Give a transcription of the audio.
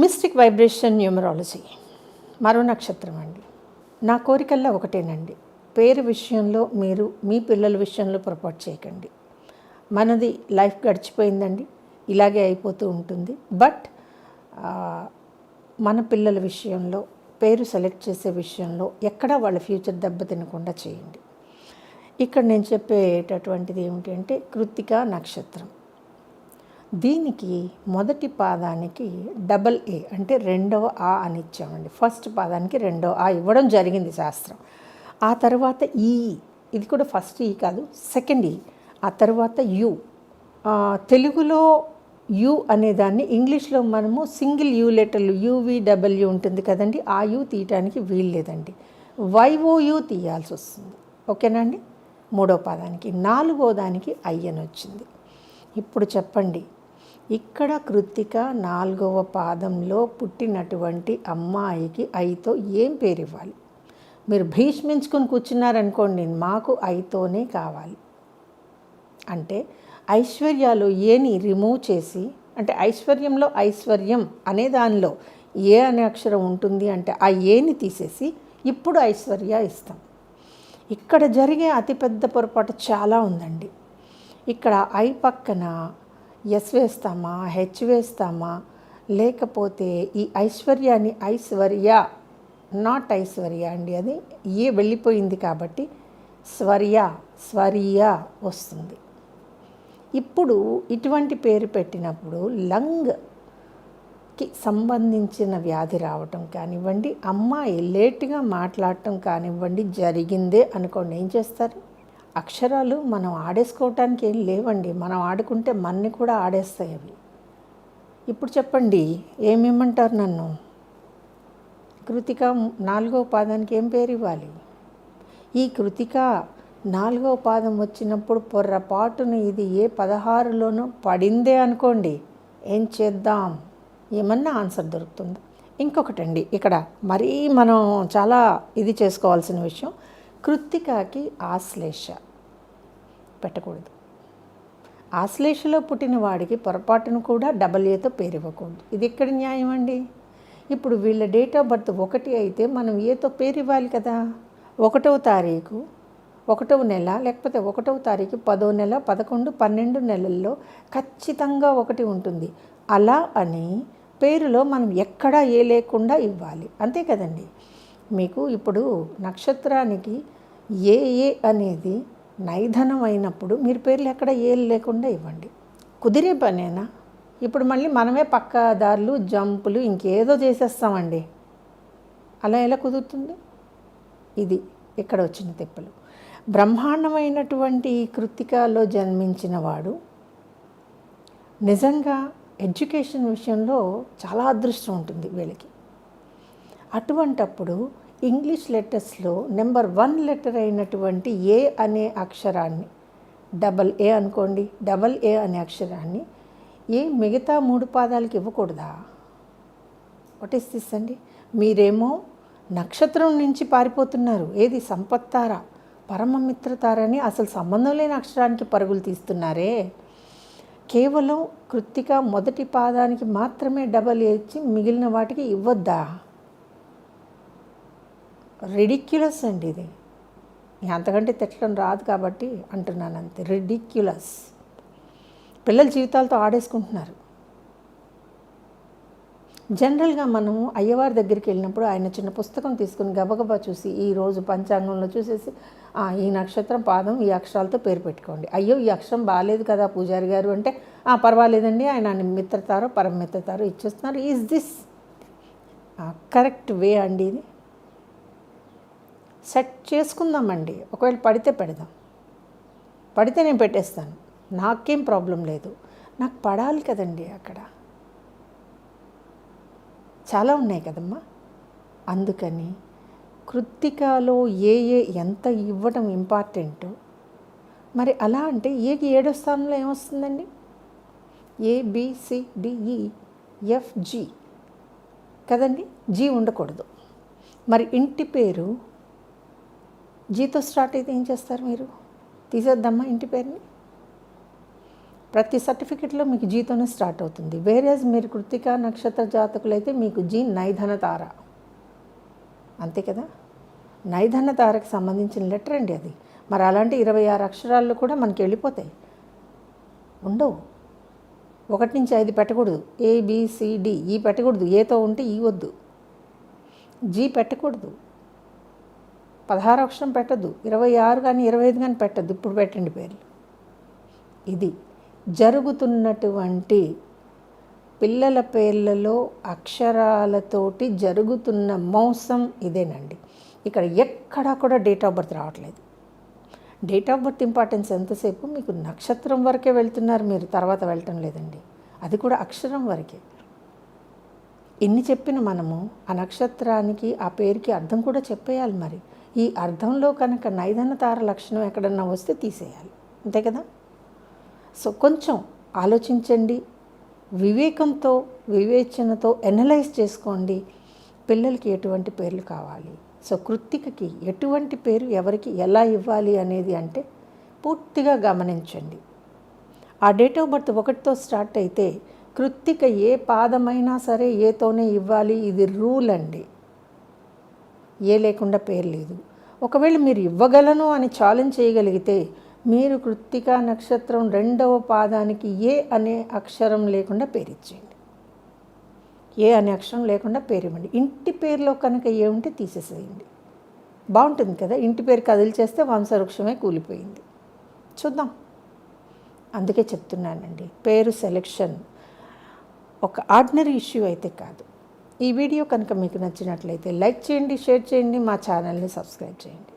Mystic vibration numerology మరో నక్షత్రం అండి. నా కోరికల్లో ఒకటేనండి, పేరు విషయంలో మీరు మీ పిల్లల విషయంలో పొరపాటు చేయకండి. మనది లైఫ్ గడిచిపోయిందండి, ఇలాగే అయిపోతూ ఉంటుంది. బట్ మన పిల్లల విషయంలో పేరు సెలెక్ట్ చేసే విషయంలో ఎక్కడా వాళ్ళ ఫ్యూచర్ దెబ్బతినకుండా చేయండి. ఇక్కడ నేను చెప్పేటటువంటిది ఏమిటంటే కృత్తికా నక్షత్రం. దీనికి మొదటి పాదానికి డబల్ ఏ అంటే రెండవ ఆ అని ఇచ్చామండి. ఫస్ట్ పాదానికి రెండవ ఆ ఇవ్వడం జరిగింది శాస్త్రం. ఆ తర్వాత ఈ, ఇది కూడా ఫస్ట్ ఈ కాదు, సెకండ్ ఈ, ఆ తర్వాత యు. తెలుగులో యు అనేదాన్ని ఇంగ్లీష్లో మనము సింగిల్ యూ లెటర్లు యూవీడబ్ల్యూ ఉంటుంది కదండి, ఆ యూ తీయటానికి వీల్లేదండి, వైఓయు తీయాల్సి వస్తుంది. ఓకేనా అండి. మూడో పాదానికి, నాలుగో దానికి ఐ అని వచ్చింది. ఇప్పుడు చెప్పండి, ఇక్కడ కృత్తిక నాలుగవ పాదంలో పుట్టినటువంటి అమ్మాయికి ఐతో ఏం పేరు ఇవ్వాలి? మీరు భీష్మించుకుని కూర్చున్నారనుకోండి, మాకు ఐతోనే కావాలి అంటే ఐశ్వర్యాలు ఏని రిమూవ్ చేసి, అంటే ఐశ్వర్యంలో ఐశ్వర్యం అనే దానిలో ఏ అనే అక్షరం ఉంటుంది అంటే ఆ ఏని తీసేసి ఇప్పుడు ఐశ్వర్య ఇస్తాం. ఇక్కడ జరిగే అతిపెద్ద పొరపాటు చాలా ఉందండి. ఇక్కడ ఐ పక్కన ఎస్ వేస్తామా, హెచ్ వేస్తామా, లేకపోతే ఈ ఐశ్వర్యాన్ని ఐశ్వర్య, నాట్ ఐశ్వర్య అండి, అది ఏ వెళ్ళిపోయింది కాబట్టి స్వర్య, స్వర్య వస్తుంది. ఇప్పుడు ఇటువంటి పేరు పెట్టినప్పుడు లంగ్కి సంబంధించిన వ్యాధి రావటం కానివ్వండి, అమ్మాయి లేటుగా మాట్లాడటం కానివ్వండి జరిగిందే అనుకోండి, ఏం చేస్తారు? అక్షరాలు మనం ఆడేసుకోవటానికి ఏం లేవండి, మనం ఆడుకుంటే మన్ని కూడా ఆడేస్తాయి అవి. ఇప్పుడు చెప్పండి, ఏమిమ్మంటారు నన్ను? కృతిక నాలుగవ పాదానికి ఏం పేరు ఇవ్వాలి? ఈ కృతిక నాలుగవ పాదం వచ్చినప్పుడు పొర్రపాటును ఇది ఏ 16లోనూ పడిందే అనుకోండి, ఏం చేద్దాం? ఏమన్నా ఆన్సర్ దొరుకుతుందా? ఇంకొకటండి, ఇక్కడ మరీ మనం చాలా ఇది చేసుకోవాల్సిన విషయం, కృత్తికకి ఆశ్లేష పెట్టకూడదు. ఆశ్లేషలో పుట్టిన వాడికి పొరపాటును కూడా డబల్ ఏతో పేరు ఇవ్వకూడదు. ఇది ఎక్కడ న్యాయం అండి? ఇప్పుడు వీళ్ళ డేట్ ఆఫ్ బర్త్ 1 అయితే మనం ఏతో పేరు ఇవ్వాలి కదా. 1వ తారీఖు 1వ నెల, లేకపోతే 1వ తారీఖు 10వ నెల, 11, 12 నెలల్లో ఖచ్చితంగా 1 ఉంటుంది. అలా అని పేరులో మనం ఎక్కడా ఏ లేకుండా ఇవ్వాలి, అంతే కదండి. మీకు ఇప్పుడు నక్షత్రానికి ఏ అనేది నైధనం అయినప్పుడు మీరు పేర్లు ఎక్కడ ఏ లేకుండా ఇవ్వండి. కుదిరే పనేనా? ఇప్పుడు మళ్ళీ మనమే పక్కదారులు, జంపులు, ఇంకేదో చేసేస్తామండి. అలా ఎలా కుదురుతుంది? ఇది ఇక్కడ వచ్చిన తిప్పలు. బ్రహ్మాండమైనటువంటి కృత్తికలో జన్మించిన వాడు నిజంగా ఎడ్యుకేషన్ విషయంలో చాలా అదృష్టం ఉంటుంది వీళ్ళకి. అటువంటప్పుడు ఇంగ్లీష్ లెటర్స్లో నెంబర్ 1 లెటర్ అయినటువంటి ఏ అనే అక్షరాన్ని, డబల్ ఏ అనుకోండి, డబల్ ఏ అనే అక్షరాన్ని ఏ మిగతా 3 పాదాలకి ఇవ్వకూడదా? వాట్ ఈస్ దిస్ అండి? మీరేమో నక్షత్రం నుంచి పారిపోతున్నారు. ఏది? సంపత్తార, పరమమిత్రతారని అసలు సంబంధం లేని అక్షరానికి పరుగులు తీస్తున్నారే. కేవలం కృత్తిక మొదటి పాదానికి మాత్రమే డబల్ ఏ ఇచ్చి మిగిలిన వాటికి ఇవ్వద్దా? రిడిక్యులస్ అండి ఇది. అంతకంటే తిట్టడం రాదు కాబట్టి అంటున్నాను అంతే. రిడిక్యులస్. పిల్లల జీవితాలతో ఆడేసుకుంటున్నారు. జనరల్గా మనము అయ్యవారి దగ్గరికి వెళ్ళినప్పుడు ఆయన చిన్న పుస్తకం తీసుకుని గబగబా చూసి ఈరోజు పంచాంగంలో చూసేసి ఈ నక్షత్రం పాదం ఈ అక్షరాలతో పేరు పెట్టుకోండి. అయ్యో ఈ అక్షరం బాగాలేదు కదా పూజారి గారు అంటే పర్వాలేదండి, ఆయన మిత్రతారో పరమిత్రతారో ఇచ్చేస్తున్నారు. ఈజ్ దిస్ కరెక్ట్ వే అండి? ఇది సెట్ చేసుకుందామండి. ఒకవేళ పడితే పెడదాం, పడితే నేను పెట్టేస్తాను, నాకేం ప్రాబ్లం లేదు. నాకు పడాలి కదండి. అక్కడ చాలా ఉన్నాయి కదమ్మా. అందుకని కృత్తికలో ఏ ఎంత ఇవ్వడం ఇంపార్టెంటో మరి అలా అంటే ఏకి 7వ స్థానంలో ఏమొస్తుందండి? ABCDEFG కదండి. జీ ఉండకూడదు. మరి ఇంటి పేరు జీతో స్టార్ట్ అయితే ఏం చేస్తారు మీరు? తీసేద్దామా ఇంటి పేరుని? ప్రతి సర్టిఫికెట్లో మీకు జీతోనే స్టార్ట్ అవుతుంది. వేరేజ్ మీరు కృత్తిక నక్షత్ర జాతకులైతే మీకు జీ నైధన తార, అంతే కదా. నైధన తారకు సంబంధించిన లెటర్ అండి అది. మరి అలాంటి 26 అక్షరాల్లో కూడా మనకి వెళ్ళిపోతాయి, ఉండవు. 1 నుంచి 5 పెట్టకూడదు, ABCD ఈ పెట్టకూడదు, ఏతో ఉంటే ఈ వద్దు, జీ పెట్టకూడదు, 16 అక్షరం పెట్టద్దు, 26 కానీ 25 కానీ పెట్టద్దు. ఇప్పుడు పెట్టండి పేర్లు. ఇది జరుగుతున్నటువంటి పిల్లల పేర్లలో అక్షరాలతోటి జరుగుతున్న మోసం ఇదేనండి. ఇక్కడ ఎక్కడా కూడా డేట్ ఆఫ్ బర్త్ రావట్లేదు. డేట్ ఆఫ్ బర్త్ ఇంపార్టెన్స్ ఎంతసేపు మీకు నక్షత్రం వరకే వెళ్తున్నారు మీరు, తర్వాత వెళ్ళటం లేదండి. అది కూడా అక్షరం వరకే. ఇన్ని చెప్పిన మనము ఆ నక్షత్రానికి ఆ పేరుకి అర్థం కూడా చెప్పేయాలి. మరి ఈ అర్థంలో కనుక నైధన తార లక్షణం ఎక్కడన్నా వస్తే తీసేయాలి, అంతే కదా. సో కొంచెం ఆలోచించండి, వివేకంతో వివేచనతో ఎనలైజ్ చేసుకోండి. పిల్లలకి ఎటువంటి పేర్లు కావాలి, సో కృత్తికకి ఎటువంటి పేరు ఎవరికి ఎలా ఇవ్వాలి అనేది అంటే పూర్తిగా గమనించండి. ఆ డేట్ ఆఫ్ బర్త్ 1తో స్టార్ట్ అయితే కృత్తిక ఏ పాదమైనా సరే ఏతోనే ఇవ్వాలి, ఇది రూల్ అండి. ఏ లేకుండా పేరు లేదు. ఒకవేళ మీరు ఇవ్వగలను అని ఛాలెంజ్ చేయగలిగితే మీరు కృత్తిక నక్షత్రం 2వ పాదానికి ఏ అనే అక్షరం లేకుండా పేరు ఇచ్చేయండి. ఏ అనే అక్షరం లేకుండా పేరు ఇవ్వండి. ఇంటి పేరులో కనుక ఏ ఉంటే తీసేసేయండి, బాగుంటుంది కదా. ఇంటి పేరు కదిలిచేస్తే వంశవృక్షమే కూలిపోయింది. చూద్దాం, అందుకే చెప్తున్నానండి, పేరు సెలెక్షన్ ఒక ఆర్డినరీ ఇష్యూ అయితే కాదు. ఈ వీడియో కనుక మీకు నచ్చినట్లయితే లైక్ చేయండి, షేర్ చేయండి, మా ఛానల్ని సబ్స్క్రైబ్ చేయండి.